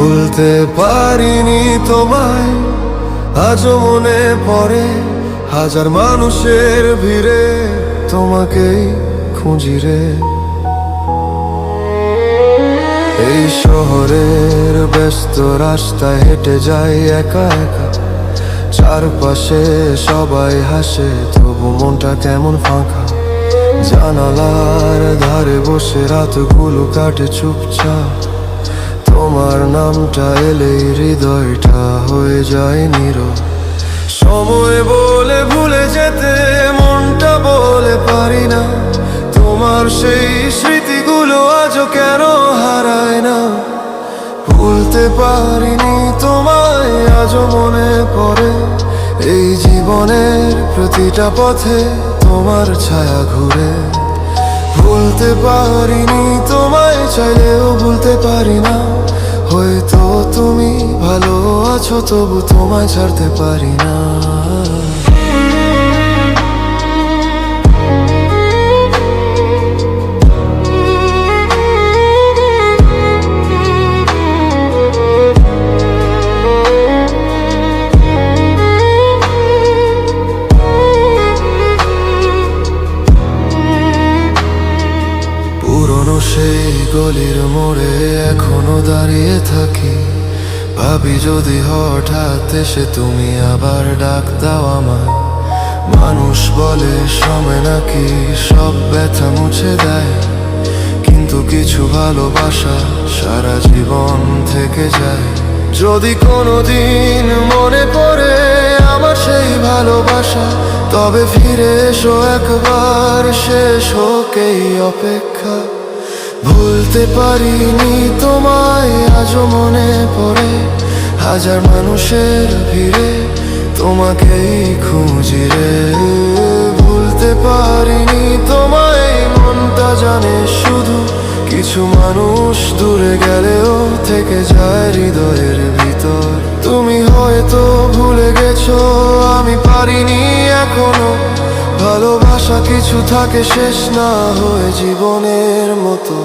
ভুলতে পারিনি তোমায়, আজও মনে পড়ে হাজার মানুষের ভিড়ে তোমাকেই খুঁজি রে। এই শহরের ব্যস্ত রাস্তায় হেঁটে যাই একা একা, চারপাশে সবাই হাসে তবু মনটা কেমন ফাঁকা। জানালার ধারে বসে রাতগুলো কাটে চুপচাপ, তোমার নামটা এলেই হৃদয়টা হয়ে যায় নীরব। সময় বলে ভুলে যেতে মনটা বলে পারি না, তোমার সেই স্মৃতিগুলো আজও কেন হারায় না। ভুলতে পারিনি তোমায়, আজও মনে পড়ে এই জীবনের প্রতিটা পথে তোমার ছায়া ঘুরে। ভুলতে পারিনি তোমায়, চাইলেও ভুলতে পারি না। হয়তো তুমি ভালো আছো তবু তোমায় ছাড়তে পারি না। পুরনো সেই গলির মোড়ে এখনো দাঁড়িয়ে থাকি, ভাবি যদি হঠাৎ এসে তুমি আবার ডাক দাও আমায়। মানুষ বলে সময় নাকি সব ব্যথা মুছে দেয়, কিন্তু কিছু ভালোবাসা সারা জীবন থেকে যায়। যদি কোনোদিন মনে পড়ে আমার সেই ভালোবাসা, তবে ফিরে এসো একবার, শেষ হোক এই অপেক্ষা। ভুলতে পারিনি তোমায়, আজও মনে পড়ে হাজার মানুষের ভিড়ে তোমাকেই খুঁজি রে। ভুলতে পারিনি তোমায়, মনটা জানে শুধু কিছু মানুষ দূরে গেলেও থেকে যায় হৃদয়ের ভিতর। তুমি হয়তো ভুলে গেছো, আমি পারিনি এখনো। ভালোবাসা কিছু থাকে শেষ না হয়ে জীবনের মতো।